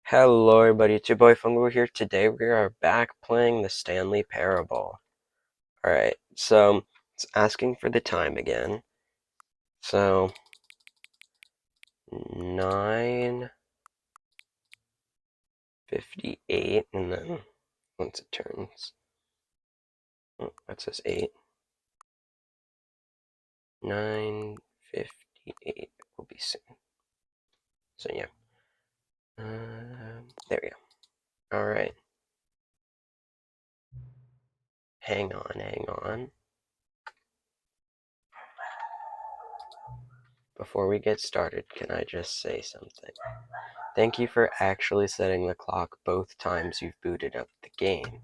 Hello everybody, it's your boy Fungo here. Today we are back playing the Stanley Parable. Alright, so it's asking for the time again. So 9:58, and then once it turns, oh, that says 8. 9:58 will be soon. So yeah, there we go. Alright, hang on. Before we get started, can I just say something? Thank you for actually setting the clock both times you've booted up the game.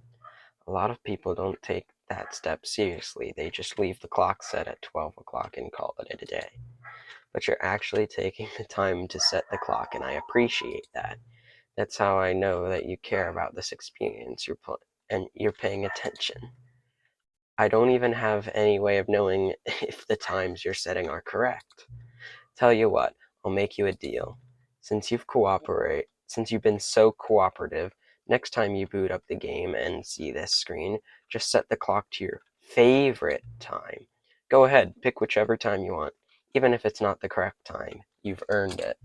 A lot of people don't take that step seriously. They just leave the clock set at 12 o'clock and call it a day. But you're actually taking the time to set the clock, and I appreciate that. That's how I know that you care about this experience and you're paying attention. I don't even have any way of knowing if the times you're setting are correct. Tell you what, I'll make you a deal. Since you've been so cooperative, next time you boot up the game and see this screen, just set the clock to your favorite time. Go ahead, pick whichever time you want. Even if it's not the correct time, you've earned it.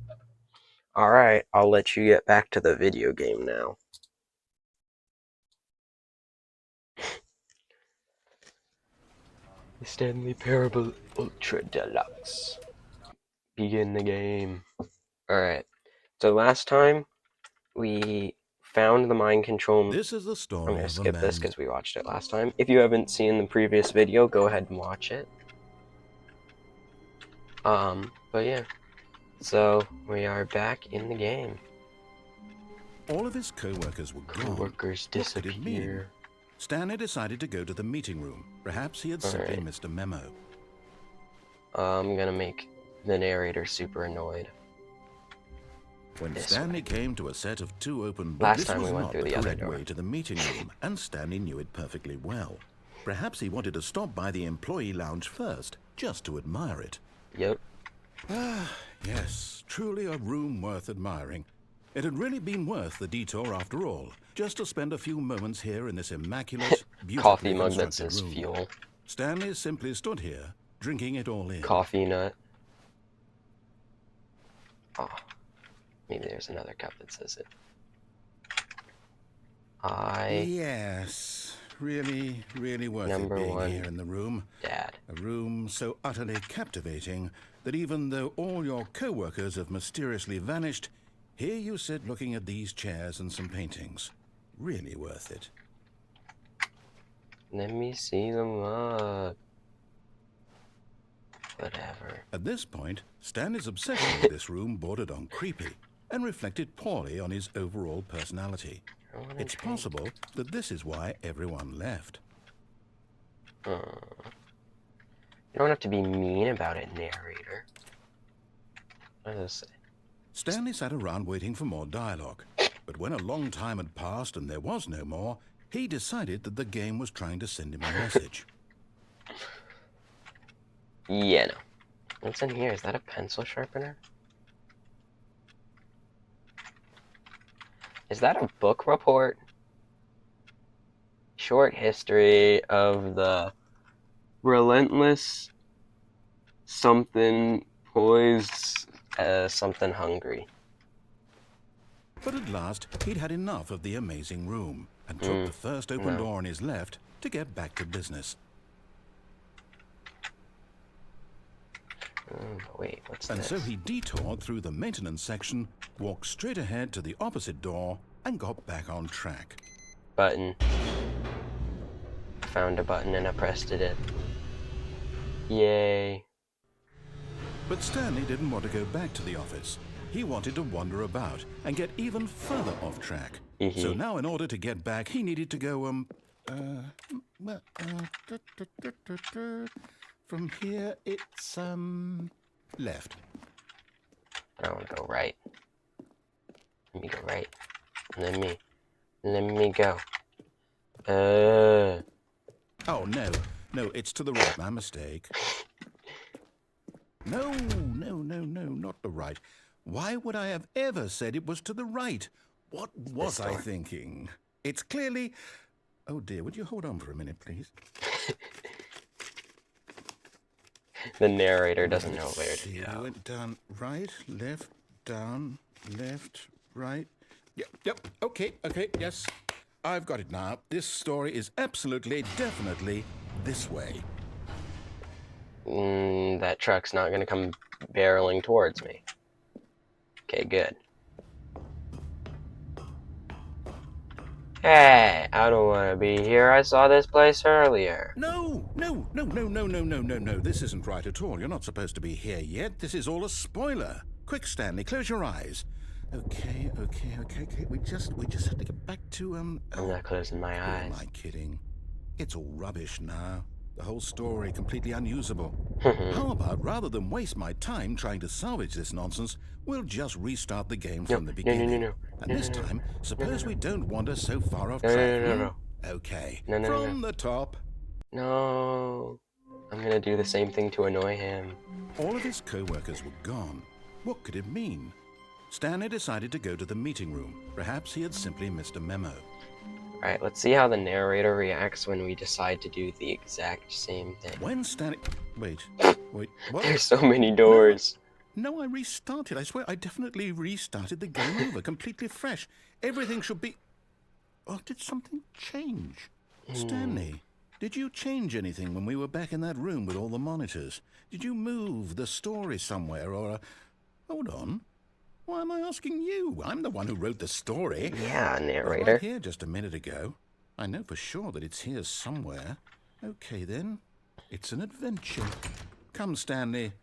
Alright, I'll let you get back to the video game now. The Stanley Parable Ultra Deluxe. Begin the game. Alright, so last time we found the mind control. This is the I'm story going to of a skip this man. because we watched it last time. If you haven't seen the previous video, go ahead and watch it. But yeah. So, we are back in the game. All of his co-workers were gone. Co-workers What could it mean? disappear. Stanley decided to go to the meeting room. Perhaps he had simply missed a memo. I'm going to make the narrator super annoyed. When This Stanley way. came to a set of two open doors, Last this time was we went not through the the other correct door. way to the meeting room, and Stanley knew it perfectly well. Perhaps he wanted to stop by the employee lounge first, just to admire it. Yep. Ah, yes, truly a room worth admiring. It had really been worth the detour after all, just to spend a few moments here in this immaculate, beautifully Coffee mug that constructed says room. fuel. Stanley simply stood here, drinking it all in. Coffee nut. Oh, maybe there's another cup that says it. Yes, really worth it Number being one, here in the room. Dad. A room so utterly captivating that even though all your co-workers have mysteriously vanished, here you sit looking at these chairs and some paintings. Really worth it. Let me see the mug. Whatever. At this point, Stanley's obsession with this room bordered on creepy and reflected poorly on his overall personality. It's possible that this is why everyone left. You don't have to be mean about it, narrator. What does it say? Stanley sat around waiting for more dialogue, but when a long time had passed and there was no more, he decided that the game was trying to send him a message. Yeah, no. What's in here? Is that a pencil sharpener? Is that a book report? Short history of the relentless something poised something hungry. But at last, he'd had enough of the amazing room and took the first open door on his left to get back to business. Wait, what's And this? so he detoured through the maintenance section, walked straight ahead to the opposite door, and got back on track. Button. I found a button and I pressed it. Yay. But Stanley didn't want to go back to the office. He wanted to wander about and get even further off track. So now in order to get back, he needed to go, from here it's, left. I want to go right. Let me go right. Let me go. Oh, no, it's to the right. My mistake. No, not the right. Why would I have ever said it was to the right? What was I thinking? It's clearly... Oh dear, would you hold on for a minute, please? The narrator doesn't know where to go. We went down, right, left, down, left, right. Yep, okay, yes. I've got it now. This story is absolutely, definitely this way. That truck's not gonna come barreling towards me. Okay, good. Hey, I don't want to be here. I saw this place earlier. No. This isn't right at all. You're not supposed to be here yet. This is all a spoiler. Quick, Stanley, close your eyes. Okay. We just have to get back to, I'm not closing my eyes. Who am I kidding? It's all rubbish now. The whole story completely unusable. How about, rather than waste my time trying to salvage this nonsense, we'll just restart the game from the beginning. No. And this time, suppose we don't wander so far off track. No. Okay. No. From the top. No. I'm gonna do the same thing to annoy him. All of his co-workers were gone. What could it mean? Stanley decided to go to the meeting room. Perhaps he had simply missed a memo. Alright, let's see how the narrator reacts when we decide to do the exact same thing. When Stanley... Wait, what? There's so many doors. No, I restarted. I swear, I definitely restarted the game over, completely fresh. Everything should be... Oh, did something change? Stanley, did you change anything when we were back in that room with all the monitors? Did you move the story somewhere, or... Hold on. Why am I asking you? I'm the one who wrote the story. Yeah, narrator. It was right here just a minute ago. I know for sure that it's here somewhere. Okay, then. It's an adventure. Come, Stanley.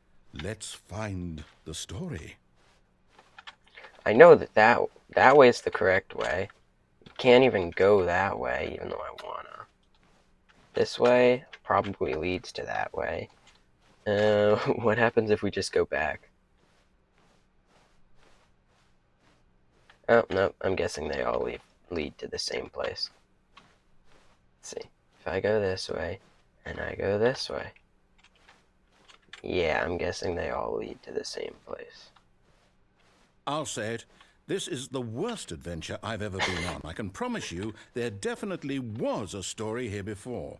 Let's find the story. I know that way is the correct way. You can't even go that way, even though I wanna. This way probably leads to that way. What happens if we just go back? Oh, no, I'm guessing they all lead to the same place. Let's see. If I go this way, and I go this way. Yeah, I'm guessing they all lead to the same place. I'll say it. This is the worst adventure I've ever been on. I can promise you there definitely was a story here before.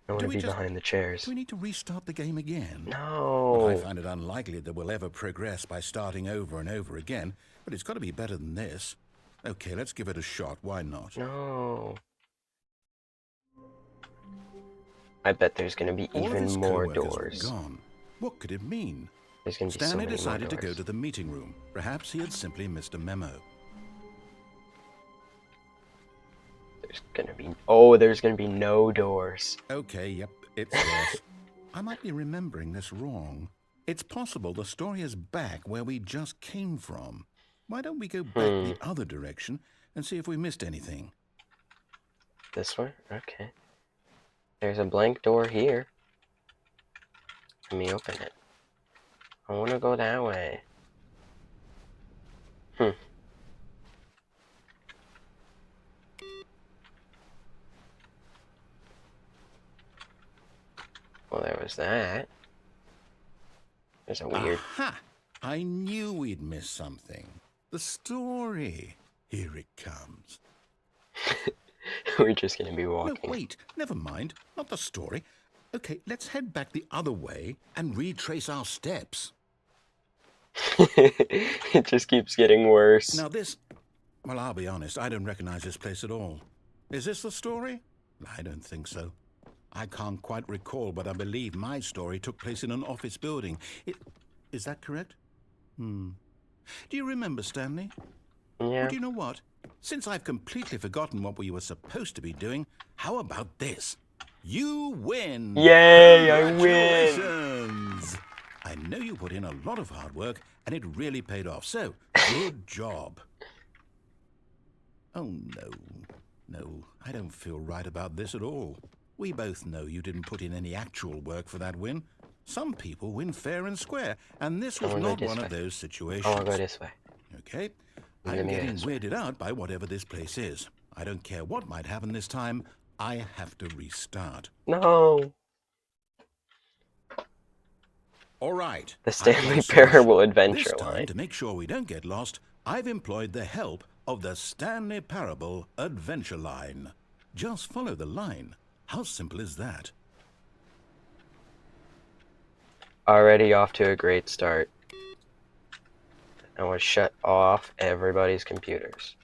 I want to be behind the chairs. Do we need to restart the game again? No. Well, I find it unlikely that we'll ever progress by starting over and over again, but it's got to be better than this. Okay, let's give it a shot. Why not? No. I bet there's going to be even more doors. Gone. What could it mean? There's going to be Stanley so many decided more doors. to go to the meeting room. Perhaps he had simply missed a memo. There's going to be no doors. Okay, yep, it's this. I might be remembering this wrong. It's possible the story is back where we just came from. Why don't we go back the other direction and see if we missed anything? This way? Okay. There's a blank door here. Let me open it. I want to go that way. Well, there was that. There's a weird... Aha! I knew we'd miss something. The story. Here it comes. We're just going to be walking. No, wait. Never mind. Not the story. Okay, let's head back the other way and retrace our steps. It just keeps getting worse. Now this... Well, I'll be honest. I don't recognize this place at all. Is this the story? I don't think so. I can't quite recall, but I believe my story took place in an office building. Is that correct? Do you remember, Stanley? Yeah. Well, do you know what? Since I've completely forgotten what we were supposed to be doing, how about this? You win! Yay, I win! Congratulations! I know you put in a lot of hard work, and it really paid off, so good job. Oh, no, I don't feel right about this at all. We both know you didn't put in any actual work for that win. Some people win fair and square, and this was not one of those situations. I'll go this way. Okay, I'm getting weirded out by whatever this place is. I don't care what might happen this time. I have to restart. No. All right. The Stanley Parable Adventure this time, line. to make sure we don't get lost, I've employed the help of the Stanley Parable Adventure Line. Just follow the line. How simple is that? Already off to a great start. I want to shut off everybody's computers.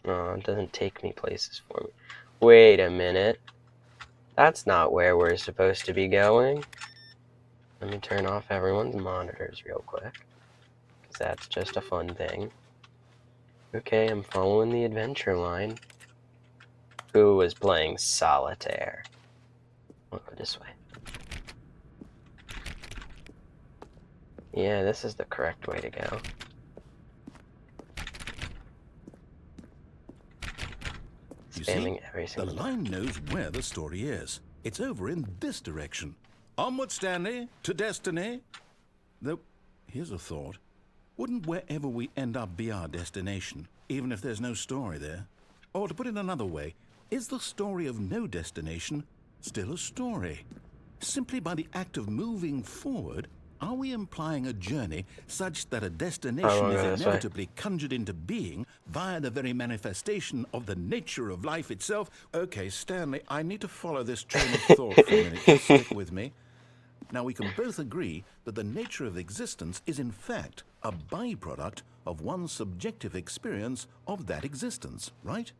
Oh, it doesn't take me places for me. Wait a minute. That's not where we're supposed to be going. Let me turn off everyone's monitors real quick, because that's just a fun thing. Okay, I'm following the adventure line. Who was playing solitaire? I'll go this way. Yeah, this is the correct way to go. You Spamming see, every the single line knows where the story is. It's over in this direction. Onward, Stanley, to destiny. Though, here's a thought. Wouldn't wherever we end up be our destination, even if there's no story there? Or to put it another way, is the story of no destination still a story? Simply by the act of moving forward, are we implying a journey such that a destination is inevitably conjured into being via the very manifestation of the nature of life itself? Okay, Stanley, I need to follow this train of thought for a minute. Just stick with me. Now, we can both agree that the nature of existence is in fact a byproduct of one's subjective experience of that existence, right?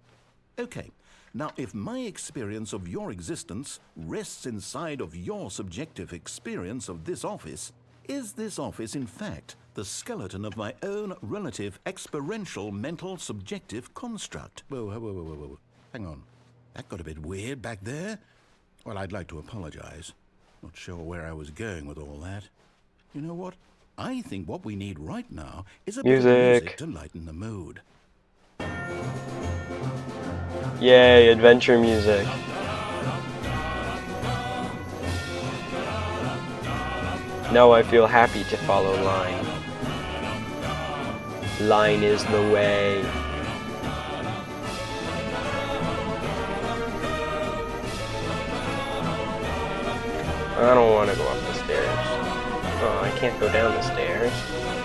Okay. Now, if my experience of your existence rests inside of your subjective experience of this office, is this office, in fact, the skeleton of my own relative experiential mental subjective construct? Whoa. Hang on. That got a bit weird back there. Well, I'd like to apologize. Not sure where I was going with all that. You know what? I think what we need right now is a bit of music to lighten the mood. Yay, adventure music. Now I feel happy to follow line. Line is the way. I don't want to go up the stairs. Oh, I can't go down the stairs.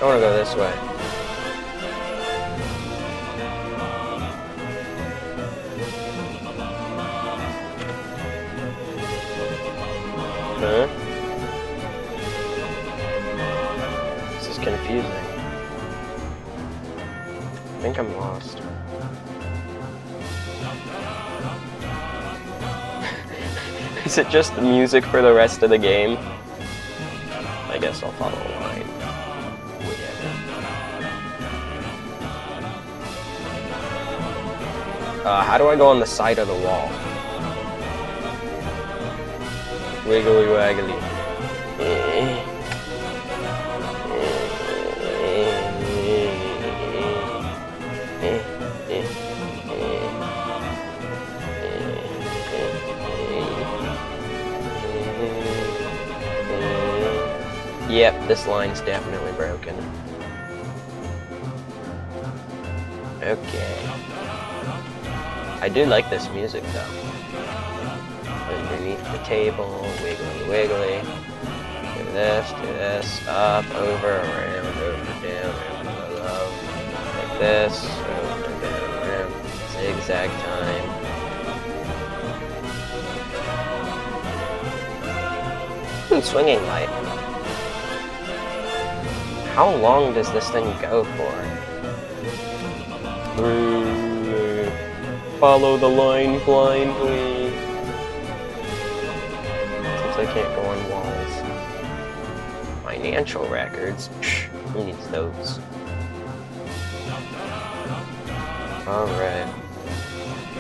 I want to go this way. Huh? This is confusing. I think I'm lost. Is it just the music for the rest of the game? I guess I'll follow a line. How do I go on the side of the wall? Wiggly waggly. Yep, this line's definitely broken. Okay. I do like this music though. Underneath the table, wiggly wiggly. Do this, up, over, around, over, down, around, below. Like this, over, down, around. Zigzag time. Swinging light. How long does this thing go for? Follow the line blindly. Since I can't go on walls. Financial records? Psh, who needs those? Alright.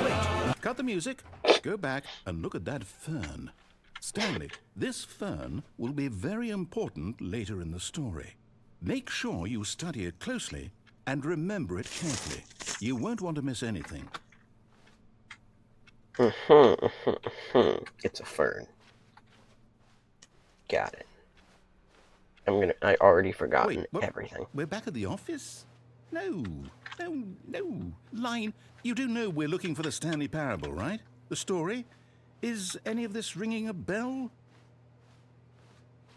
Wait, cut the music. Go back and look at that fern. Stanley, this fern will be very important later in the story. Make sure you study it closely and remember it carefully. You won't want to miss anything. It's a fern. Got it. I already forgotten everything. We're back at the office? No. Line, you do know we're looking for the Stanley Parable, right? The story? Is any of this ringing a bell?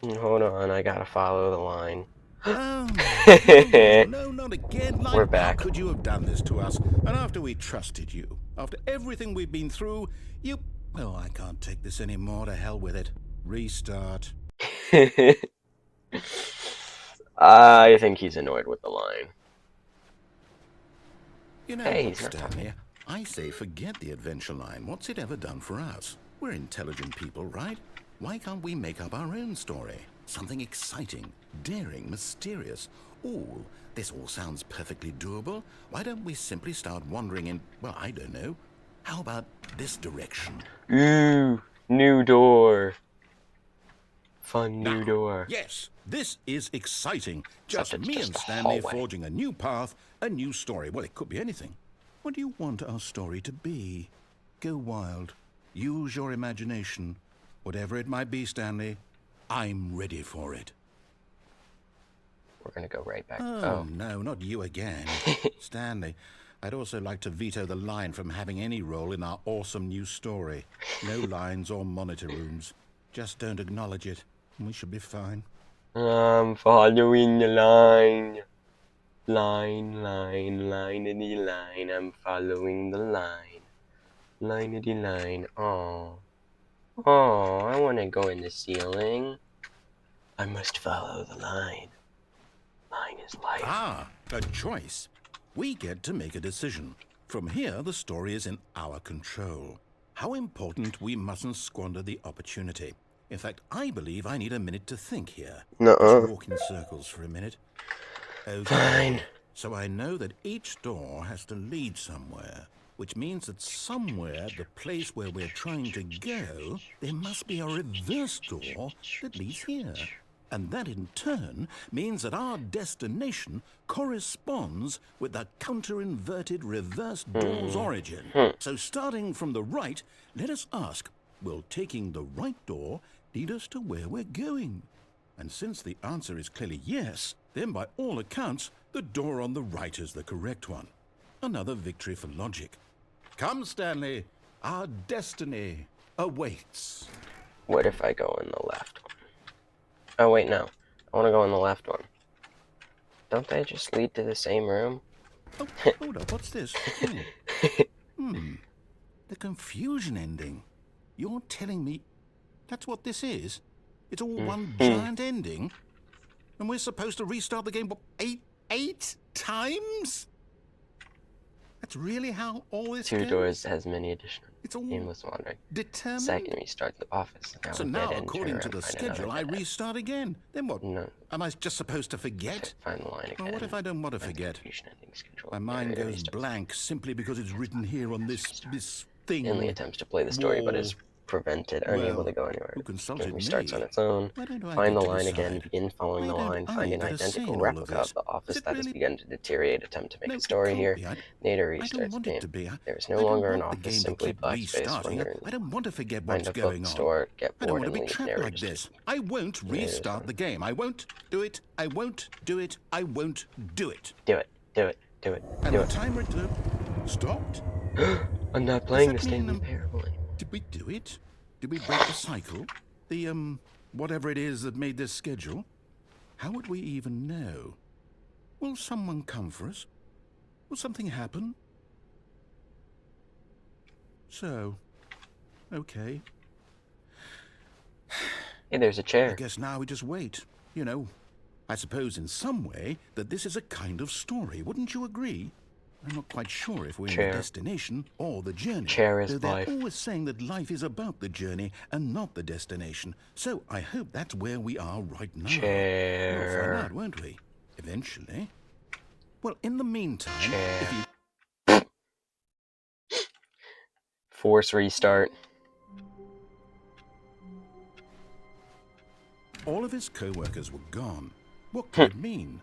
Hold on, I gotta follow the line. Oh, no, not again. We're Like, how back. could you have done this to us? And after we trusted you, after everything we've been through, you... Oh, I can't take this anymore. To hell with it. Restart. I think he's annoyed with the line. You know Hey, what, he's not talking. Stanley? I say forget the adventure line. What's it ever done for us? We're intelligent people, right? Why can't we make up our own story? Something exciting, daring, mysterious. Ooh, this all sounds perfectly doable. Why don't we simply start wandering in, well, I don't know. How about this direction? Ooh, new door. Fun new Now, door. yes, this is exciting. Except Just it's me just and a Stanley hallway. forging a new path, a new story. Well, it could be anything. What do you want our story to be? Go wild. Use your imagination. Whatever it might be, Stanley, I'm ready for it. We're gonna go right back. Oh, Oh. no, not you again. Stanley, I'd also like to veto the line from having any role in our awesome new story. No lines or monitor rooms. Just don't acknowledge it, and we should be fine. I'm following the line. Line, line. I'm following the line. Line. Oh. Oh, I want to go in the ceiling. I must follow the line. Line is life. Ah, a choice. We get to make a decision. From here, the story is in our control. How important we mustn't squander the opportunity. In fact, I believe I need a minute to think here. Just Nuh-uh. walk in circles for a minute. Fine. Okay, so I know that each door has to lead somewhere, which means that somewhere, the place where we're trying to go, there must be a reverse door that leads here. And that in turn means that our destination corresponds with the counter-inverted reverse door's origin. So starting from the right, let us ask, will taking the right door lead us to where we're going? And since the answer is clearly yes, then by all accounts, the door on the right is the correct one. Another victory for logic. Come, Stanley, our destiny awaits. What if I go in the left one? Oh, wait, no. I want to go in the left one. Don't they just lead to the same room? Oh, hold up, what's this? The confusion ending. You're telling me that's what this is? It's all one giant ending? And we're supposed to restart the game, what, eight times? That's really how all this Two goes? doors has many additional It's all aimless wandering. determined? Second, restart the office. So Now, now, dead end, turn according to around, the find another schedule, I dead end. restart again. Then what? No. Am I just supposed to forget? Find the line again. Well, what if I don't want to Find the forget? confusion ending schedule. My mind Yeah, goes restart. blank simply because it's written here on this thing. Stanley attempts to play the story, but Wall. is prevented, unable to go anywhere. Who It consulted restarts on me? its own. Why don't I Find get the to line again, decide? begin following Why the don't line, I find an get a say identical in all of replica this? of the Is office it that has really? begun to deteriorate, attempt to make No, a it story can't here. be. Nader I don't restarts want the it game. to be. There is no I don't longer an want the office, game to simply keep black space, restarting. wonder, I don't want to forget find what's a going on. bookstore, get I don't bored want to and be leave. trapped Nader like restarts. this. I won't restart the game. I won't do it. I won't do it. I won't do it. Do it. Do it. Do it. And Do the it. timer stopped? I'm not Does playing the that mean, Stanley Parable anymore. did we do it? Did we break the cycle? The, whatever it is that made this schedule? How would we even know? Will someone come for us? Will something happen? So, okay. Hey, there's a I chair. guess now we just wait. You know, I suppose in some way that this is a kind of story. Wouldn't you agree? I'm not quite sure if we're in the Chair. destination or the journey. Chair is though they're life. always saying that life is about the journey and not the destination. So I hope that's where we are right now. Chair. We'll find out, won't we? Eventually. Well, in the meantime, Chair. if you... Force restart. All of his co-workers were gone. What could it mean?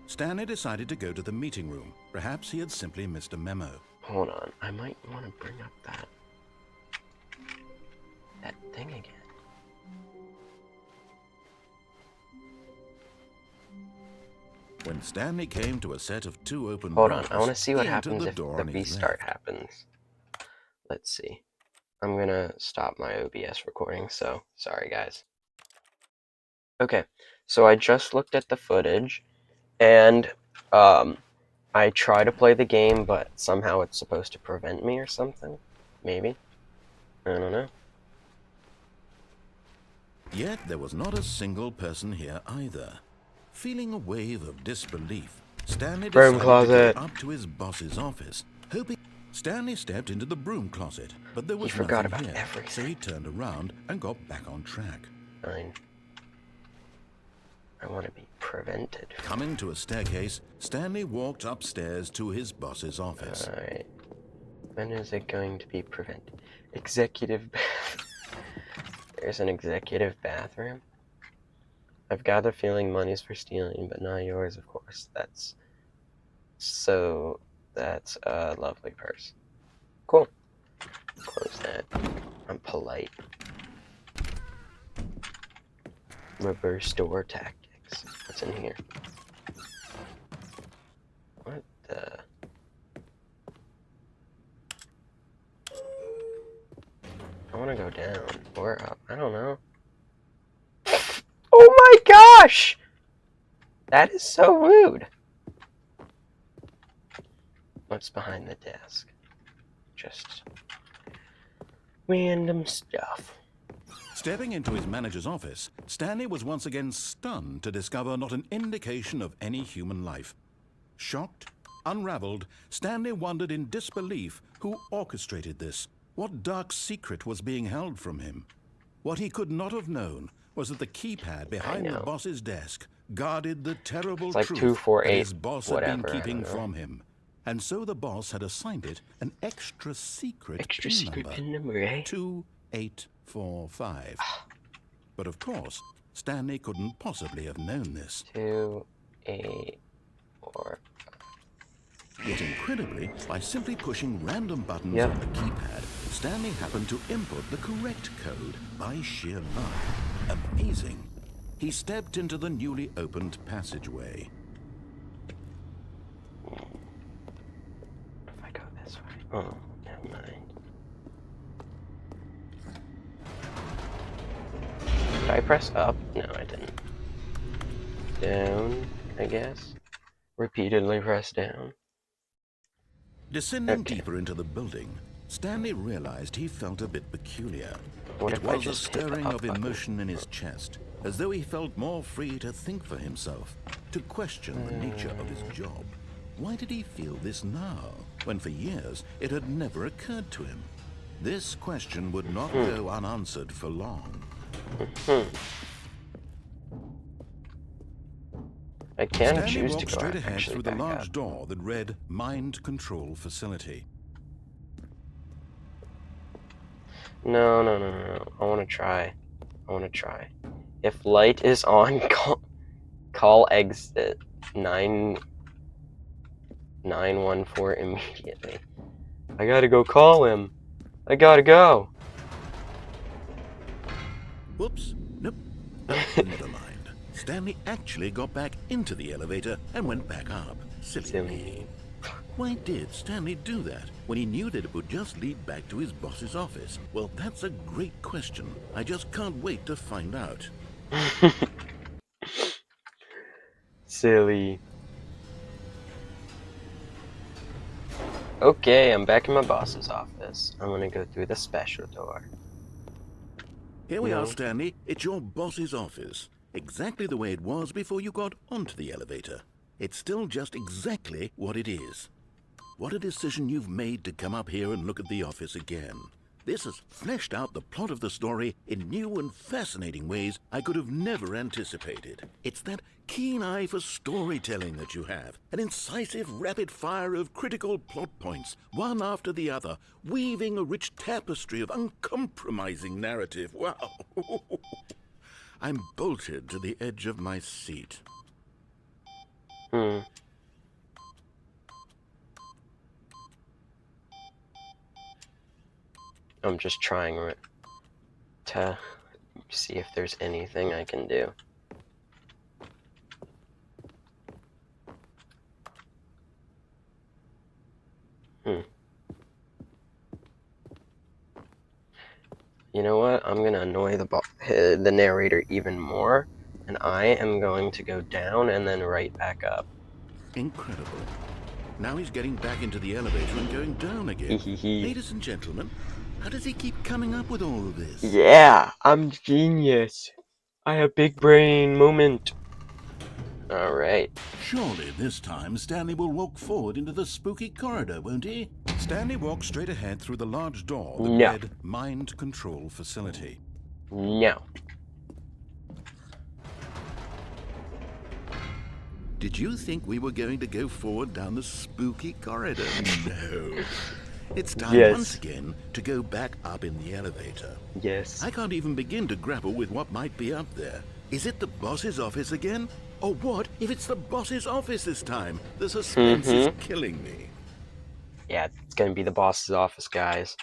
Stanley decided to go to the meeting room. Perhaps he had simply missed a memo. Hold on, I might want to bring up that thing again. When Stanley came to a set of two open Hold doors, on, I want to see what he entered happens the if door the on his restart left. happens. Let's see. I'm gonna stop my OBS recording, so sorry guys. Okay, so I just looked at the footage, And I try to play the game, but somehow it's supposed to prevent me or something. Maybe. I don't know. Yet there was not a single person here either. Feeling a wave of disbelief, Stanley Broom decided to closet. go up to his boss's office, hoping... Stanley stepped into the broom closet, but there He was forgot nothing about here, so everything. he turned around and got back on track. Fine. I want to be prevented. Coming to a staircase, Stanley walked upstairs to his boss's office. Alright. When is it going to be prevented? Executive bath. There's an executive bathroom. I've got a feeling money's for stealing, but not yours, of course. That's a lovely purse. Cool. Close that. I'm polite. Reverse door tactics. What's in here? What the? I want to go down or up. I don't know. Oh my gosh! That is so rude. What's behind the desk? Just random stuff. Stepping into his manager's office, Stanley was once again stunned to discover not an indication of any human life. Shocked, unraveled, Stanley wondered in disbelief who orchestrated this. What dark secret was being held from him? What he could not have known was that the keypad behind the boss's desk guarded the terrible like truth 248, that his boss had been whatever, keeping from him. And so the boss had assigned it an extra secret pin number, eh? 2845. But of course, Stanley couldn't possibly have known this. 284. Yet incredibly, by simply pushing random buttons on the keypad, Stanley happened to input the correct code by sheer luck. Amazing. He stepped into the newly opened passageway. If I go this way. Oh, never mind. Did I press up? No, I didn't. Down, I guess. Repeatedly press down. Descending deeper into the building, Stanley realized he felt a bit peculiar. It was a stirring of emotion in his chest, as though he felt more free to think for himself, to question the nature of his job. Why did he feel this now, when for years it had never occurred to him? This question would not go unanswered for long. I can Stanley choose to walked go straight ahead through the large up. door that read Mind Control Facility. No. I want to try. If light is on, call exit 914 immediately. I gotta go call him. I gotta go. Whoops. Nope. Never mind. Stanley actually got back into the elevator and went back up. Silly me. Why did Stanley do that when he knew that it would just lead back to his boss's office? Well, that's a great question. I just can't wait to find out. Silly. Okay, I'm back in my boss's office. I'm gonna go through the special door. Here we are, Stanley. It's your boss's office. Exactly the way it was before you got onto the elevator. It's still just exactly what it is. What a decision you've made to come up here and look at the office again. This has fleshed out the plot of the story in new and fascinating ways I could have never anticipated. It's that keen eye for storytelling that you have, an incisive rapid fire of critical plot points, one after the other, weaving a rich tapestry of uncompromising narrative. Wow! I'm bolted to the edge of my seat. I'm just trying to see if there's anything I can do. You know what? I'm gonna annoy the narrator even more, And I am going to go down and then right back up. Incredible. Now he's getting back into the elevator and going down again. Ladies and gentlemen, how does he keep coming up with all of this? Yeah, I'm genius. I have big brain moment. Alright. Surely this time Stanley will walk forward into the spooky corridor, won't he? Stanley walked straight ahead through the large door that read Mind Control Facility. No. Did you think we were going to go forward down the spooky corridor? No. It's time once again to go back up in the elevator. Yes. I can't even begin to grapple with what might be up there. Is it the boss's office again? Or what if it's the boss's office this time? The suspense is killing me. Yeah, it's gonna be the boss's office, guys.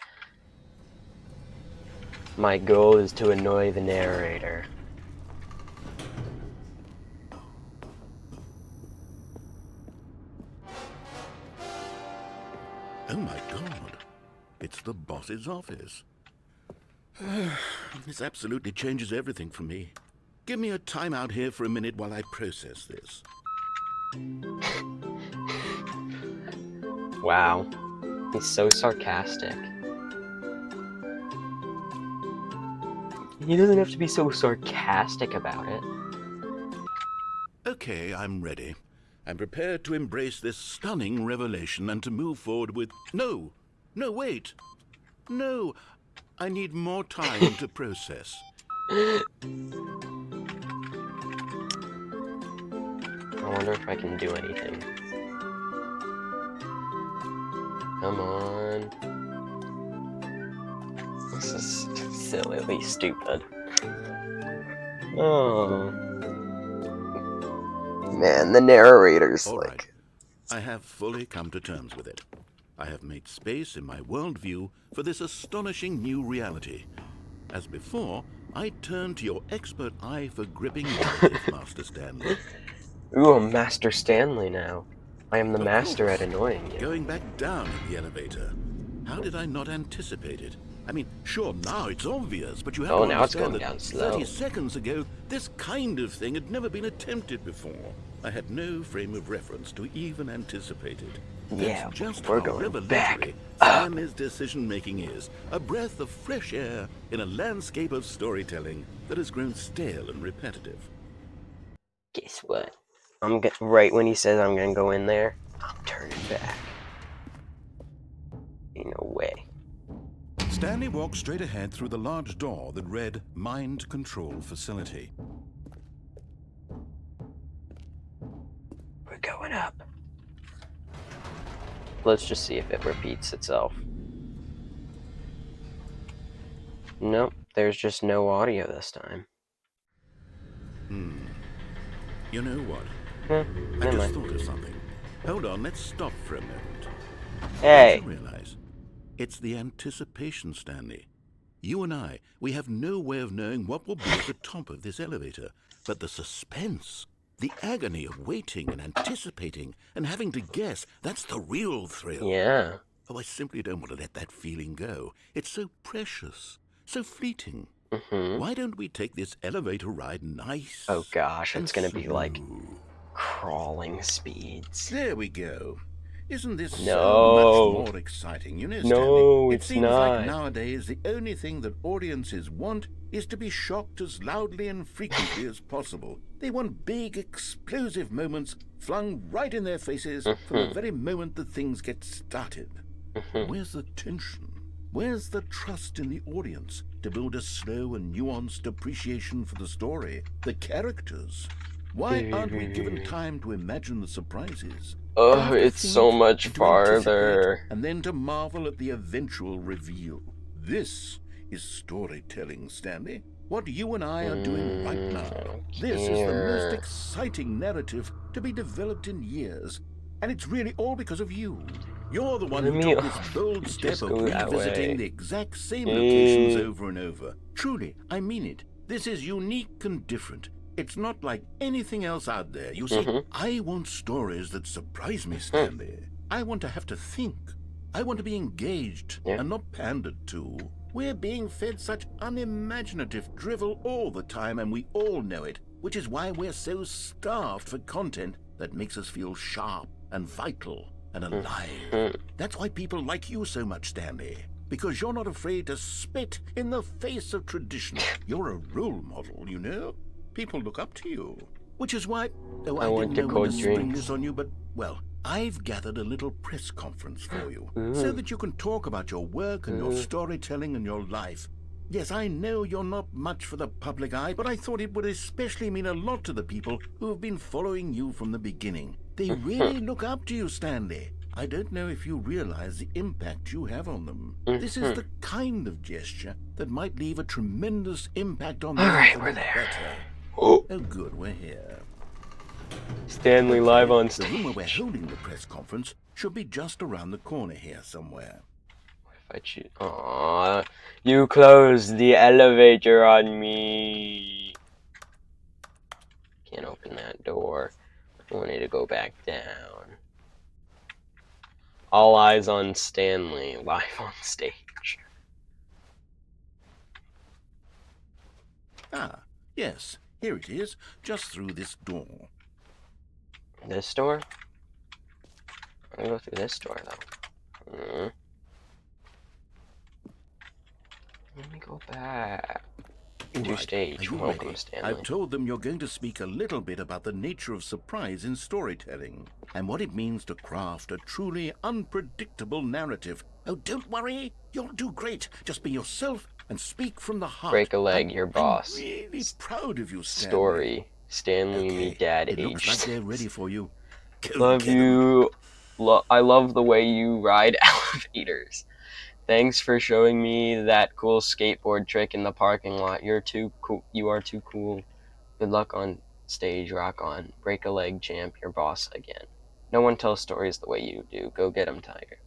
My goal is to annoy the narrator. Oh my god, it's the boss's office. This absolutely changes everything for me. Give me a time out here for a minute while I process this. Wow, he's so sarcastic. He doesn't have to be so sarcastic about it. Okay, I'm ready. I'm prepared to embrace this stunning revelation and to move forward with... No, wait. No, I need more time to process. I wonder if I can do anything. Come on. This is silly, stupid. Oh. Man, the narrator's All like... right. I have fully come to terms with it. I have made space in my worldview for this astonishing new reality. As before, I turn to your expert eye for gripping narrative, Master Stanley. Ooh, I'm Master Stanley now. I am the master at annoying you. Going back down in the elevator. How did I not anticipate it? I mean, sure, now it's obvious, but you have to now it's understand going that down slow. 30 seconds ago, this kind of thing had never been attempted before. I had no frame of reference to even anticipate it. Yeah, That's just we're how going revelatory back Stanley's decision-making is. A breath of fresh air in a landscape of storytelling that has grown stale and repetitive. Guess what? Right when he says I'm gonna go in there, I'm turning back. Ain't no way. Stanley walked straight ahead through the large door that read Mind Control Facility. We're going up. Let's just see if it repeats itself. Nope, there's just no audio this time. You know what? I Never just mind. thought of something. Hold on, let's stop for a moment. Hey! Don't you realize? It's the anticipation, Stanley. You and I, we have no way of knowing what will be at the top of this elevator. But the suspense, the agony of waiting and anticipating and having to guess, that's the real thrill. Yeah. Oh, I simply don't want to let that feeling go. It's so precious, so fleeting. Why don't we take this elevator ride nice? Oh gosh, and it's gonna be like slow? crawling speeds. There we go. Isn't this so No. much more exciting? You know, No, Stanley, it it's seems not. like nowadays the only thing that audiences want is to be shocked as loudly and frequently as possible. They want big, explosive moments flung right in their faces from the very moment that things get started. Where's the tension? Where's the trust in the audience to build a slow and nuanced appreciation for the story, the characters? Why aren't we given time to imagine the surprises? Oh, it's so much to farther. anticipate, and then to marvel at the eventual reveal. This is storytelling, Stanley. What you and I are doing right now. This is the most exciting narrative to be developed in years. And it's really all because of you. You're the one who took this bold step of revisiting the exact same locations over and over. Truly, I mean it. This is unique and different. It's not like anything else out there. You see, I want stories that surprise me, Stanley. I want to have to think. I want to be engaged and not pandered to. We're being fed such unimaginative drivel all the time, and we all know it. which is why we're so starved for content that makes us feel sharp and vital and alive. That's why people like you so much, Stanley. Because you're not afraid to spit in the face of tradition. You're a role model, you know? People look up to you. Which is why... Oh, I didn't know when to spring this on you, but, well, I've gathered a little press conference for you. So that you can talk about your work and your storytelling and your life. Yes, I know you're not much for the public eye, but I thought it would especially mean a lot to the people who have been following you from the beginning. They really look up to you, Stanley. I don't know if you realize the impact you have on them. This is the kind of gesture that might leave a tremendous impact on them. Alright, we're there. Oh, good, we're here. Stanley live on stage. The room where we're holding the press conference should be just around the corner here somewhere. If I choose... Aww, you closed the elevator on me. Can't open that door. I wanted to go back down. All eyes on Stanley, live on stage. Ah, yes, here it is, just through this door. This door? I'm gonna go through this door, though. Let me go back. To stage. Welcome, Stanley. I've told them you're going to speak a little bit about the nature of surprise in storytelling and what it means to craft a truly unpredictable narrative. Oh, don't worry. You'll do great. Just be yourself and speak from the heart. Break a leg, your boss. I'm really proud of you, Stanley. Story. Stanley, me dad, it looks like they're ready for you. Love you. I love the way you ride elevators. Thanks for showing me that cool skateboard trick in the parking lot. You're too cool. You are too cool. Good luck on stage. Rock on. Break a leg, champ. Your boss again. No one tells stories the way you do. Go get 'em, Tiger.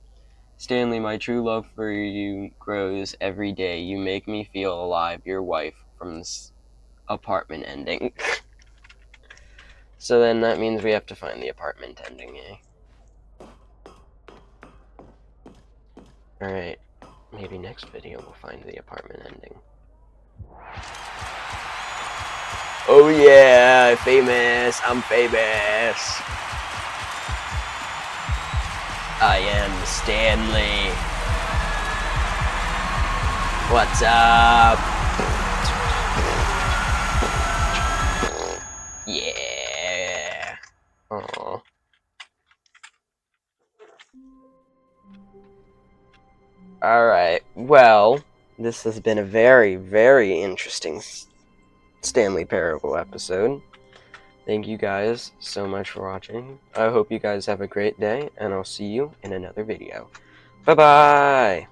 Stanley, my true love for you grows every day. You make me feel alive. Your wife from this apartment ending. So then that means we have to find the apartment ending, eh? Alright. Maybe next video we'll find the apartment ending. Oh yeah, famous. I'm famous. I am Stanley. What's up? Yeah. Aww. Alright, well, this has been a very, very interesting Stanley Parable episode. Thank you guys so much for watching. I hope you guys have a great day, and I'll see you in another video. Bye-bye!